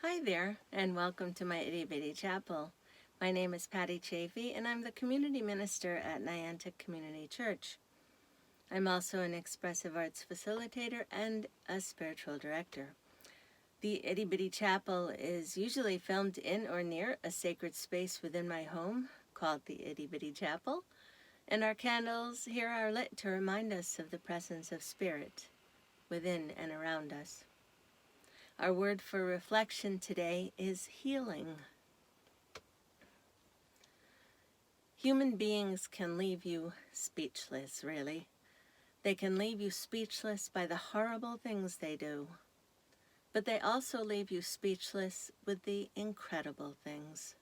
Hi there, and welcome to my Itty Bitty Chapel. My name is Patty Chaffee, and I'm the community minister at Niantic Community Church. I'm also an expressive arts facilitator and a spiritual director. The Itty Bitty Chapel is usually filmed in or near a sacred space within my home called the Itty Bitty Chapel, and our candles here are lit to remind us of the presence of Spirit within and around us. Our word for reflection today is healing. Human beings can leave you speechless, really. They can leave you speechless by the horrible things they do. But they also leave you speechless with the incredible things,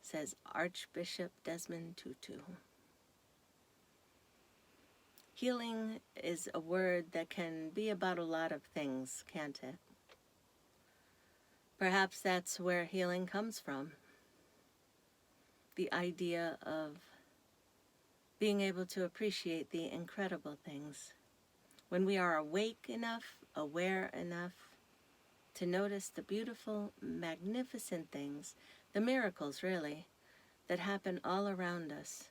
says Archbishop Desmond Tutu. Healing is a word that can be about a lot of things, can't it? Perhaps that's where healing comes from. The idea of being able to appreciate the incredible things. When we are awake enough, aware enough to notice the beautiful, magnificent things, the miracles really, that happen all around us.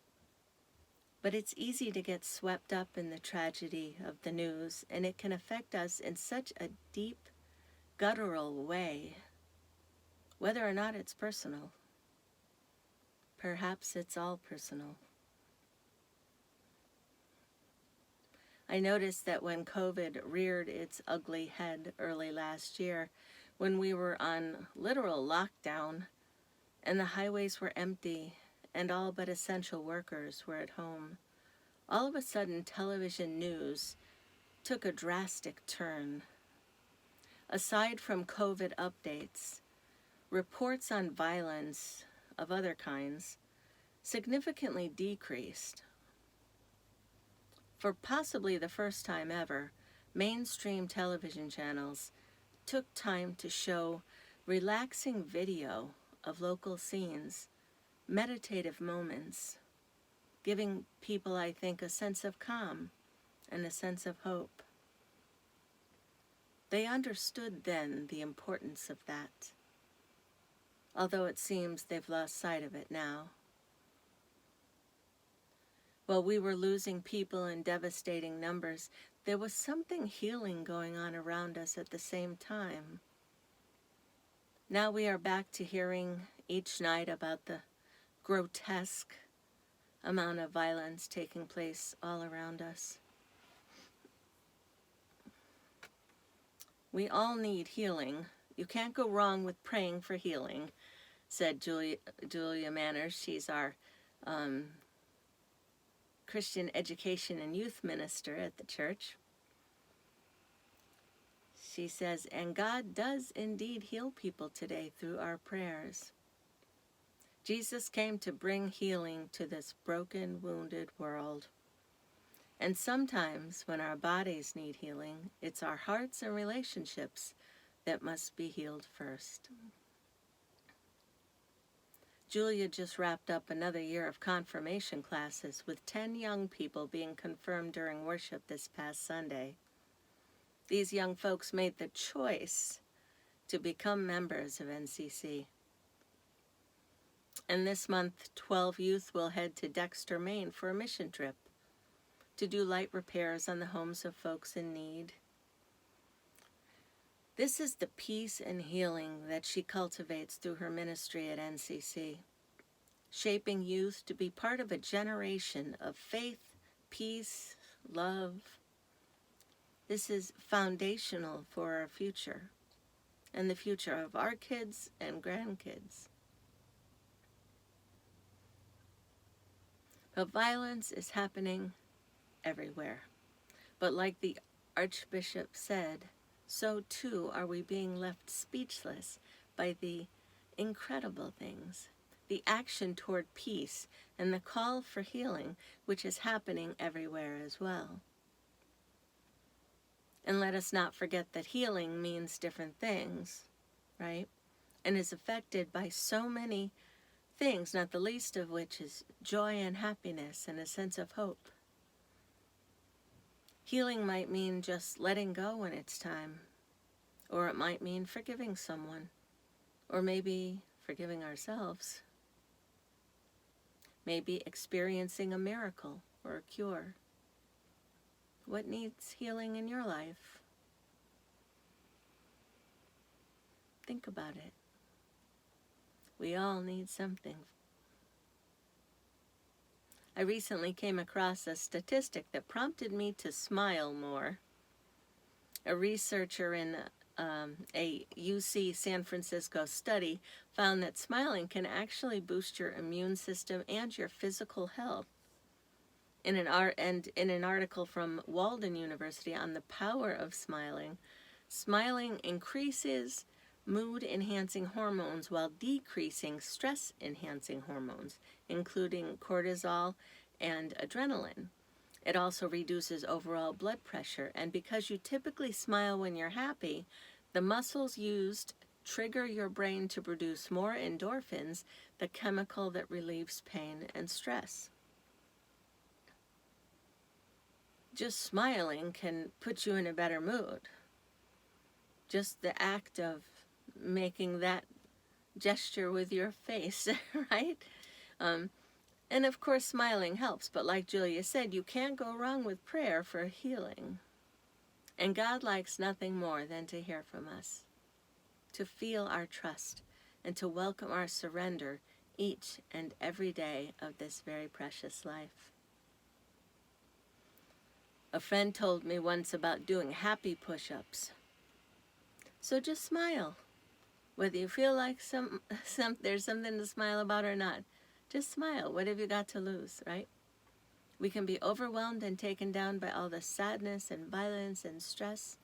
But it's easy to get swept up in the tragedy of the news, and it can affect us in such a deep, guttural way, whether or not it's personal. Perhaps it's all personal. I noticed that when COVID reared its ugly head early last year, when we were on literal lockdown and the highways were empty and all but essential workers were at home, all of a sudden television news took a drastic turn. Aside from COVID updates, reports on violence of other kinds significantly decreased. For possibly the first time ever, mainstream television channels took time to show relaxing video of local scenes, meditative moments, giving people, I think, a sense of calm and a sense of hope. They understood then the importance of that, although it seems they've lost sight of it now. While we were losing people in devastating numbers, there was something healing going on around us at the same time. Now we are back to hearing each night about the grotesque amount of violence taking place all around us. We all need healing. You can't go wrong with praying for healing, said Julia Manners. She's our Christian education and youth minister at the church. She says, and God does indeed heal people today through our prayers. Jesus came to bring healing to this broken, wounded world. And sometimes when our bodies need healing, it's our hearts and relationships that must be healed first. Julia just wrapped up another year of confirmation classes with 10 young people being confirmed during worship this past Sunday. These young folks made the choice to become members of NCC. And this month, 12 youth will head to Dexter, Maine for a mission trip to do light repairs on the homes of folks in need. This is the peace and healing that she cultivates through her ministry at NCC, shaping youth to be part of a generation of faith, peace, love. This is foundational for our future and the future of our kids and grandkids. But violence is happening everywhere. But like the Archbishop said, so too are we being left speechless by the incredible things, the action toward peace, and the call for healing, which is happening everywhere as well. And let us not forget that healing means different things, right? And is affected by so many things, not the least of which is joy and happiness and a sense of hope. Healing might mean just letting go when it's time, Or it might mean forgiving someone, or maybe forgiving ourselves. Maybe experiencing a miracle or a cure. What needs healing in your life? Think about it. We all need something. I recently came across a statistic that prompted me to smile more. A researcher in a UC San Francisco study found that smiling can actually boost your immune system and your physical health. In an article from Walden University on the power of smiling, smiling increases mood-enhancing hormones while decreasing stress-enhancing hormones, including cortisol and adrenaline. It also reduces overall blood pressure, and because you typically smile when you're happy, the muscles used trigger your brain to produce more endorphins, the chemical that relieves pain and stress. Just smiling can put you in a better mood. Just the act of making that gesture with your face, right? And of course, smiling helps, but like Julia said, you can't go wrong with prayer for healing. And God likes nothing more than to hear from us, to feel our trust, and to welcome our surrender each and every day of this very precious life. A friend told me once about doing happy push-ups. So just smile. Whether you feel like there's something to smile about or not, just smile. What have you got to lose, right? We can be overwhelmed and taken down by all the sadness and violence and stress,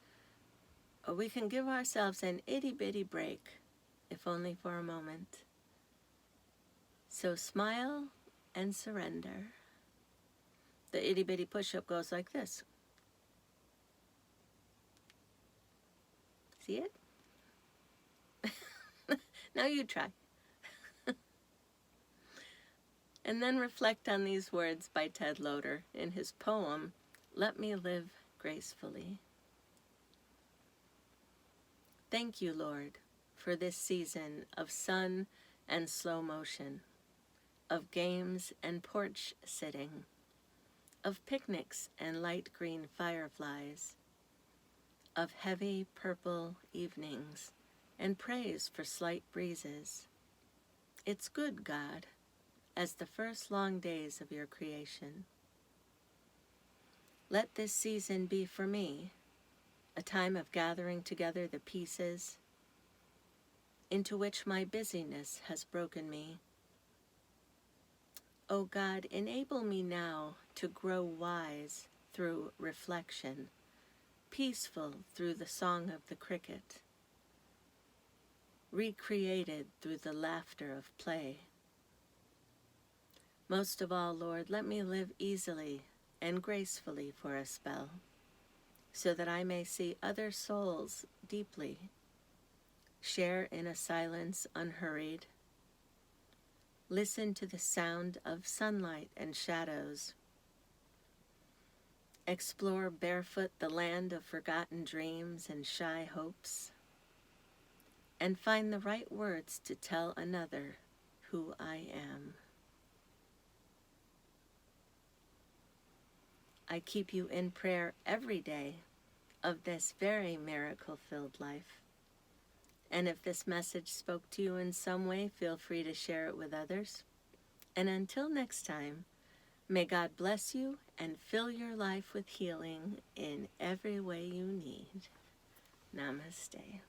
or we can give ourselves an itty-bitty break, if only for a moment. So smile and surrender. The itty-bitty push-up goes like this. See it? Now you try. And then reflect on these words by Ted Loder in his poem, Let Me Live Gracefully. Thank you, Lord, for this season of sun and slow motion, of games and porch sitting, of picnics and light green fireflies, of heavy purple evenings and praise for slight breezes. It's good, God, as the first long days of your creation. Let this season be for me a time of gathering together the pieces into which my busyness has broken me. O God, enable me now to grow wise through reflection, peaceful through the song of the cricket, recreated through the laughter of play. Most of all, Lord, let me live easily and gracefully for a spell, so that I may see other souls deeply, share in a silence unhurried, listen to the sound of sunlight and shadows, explore barefoot the land of forgotten dreams and shy hopes, and find the right words to tell another who I am. I keep you in prayer every day of this very miracle-filled life. And if this message spoke to you in some way, feel free to share it with others. And until next time, may God bless you and fill your life with healing in every way you need. Namaste.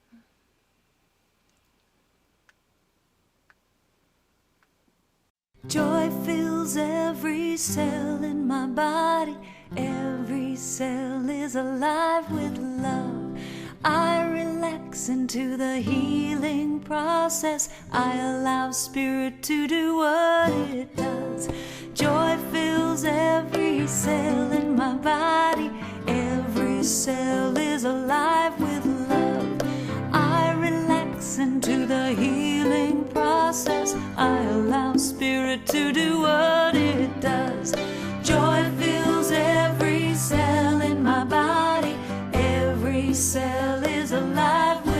Joy fills every cell in my body. Every cell is alive with love. I relax into the healing process. I allow Spirit to do what it does. Joy fills every cell in my body. Every cell is alive with love. I relax into the healing process. I allow Spirit to do what it does. Joy fills every cell in my body. Every cell is alive with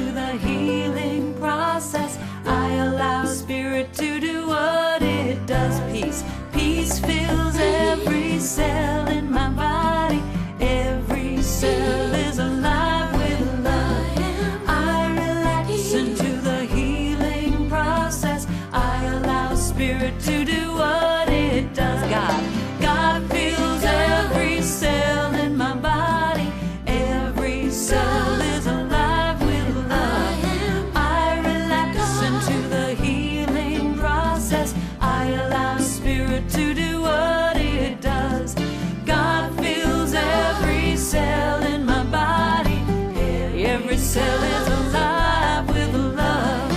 into the healing process. I allow Spirit to do what it does. Peace, peace fills every cell in my body. Every cell is alive with love. I relax into the healing process. I allow Spirit to do what it does. God fills every cell in my body. Every cell is alive with love. I relax into the healing process. I allow Spirit to do what it does. God fills every cell in my body. Every cell is alive with love.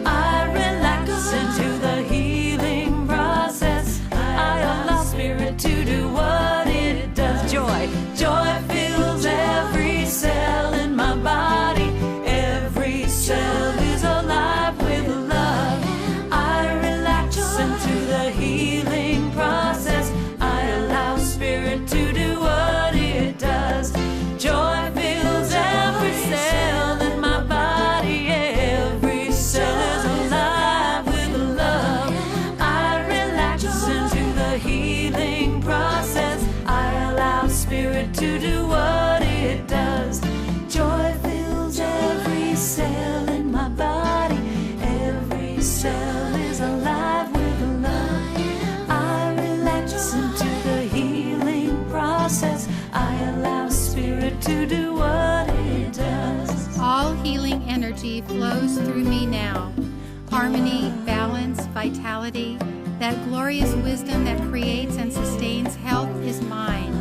I relax into the healing process. I allow Spirit to do what it does. Joy, joy fills every cell in my body. Every cell is alive with love. I relax into the healing process. I allow Spirit to do what it does. Joy fills every cell in my body. Every cell is alive with love. I relax into the healing process. I allow Spirit to do what it does. Joy fills every cell in my body. Every cell is alive with love. I relax into the healing process. I allow Spirit to do what it does. All healing energy flows through me now. Harmony, balance, vitality, that glorious wisdom that creates and sustains health is mine.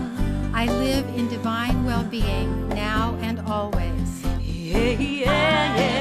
I live in divine well-being now and always. Yeah, yeah, yeah.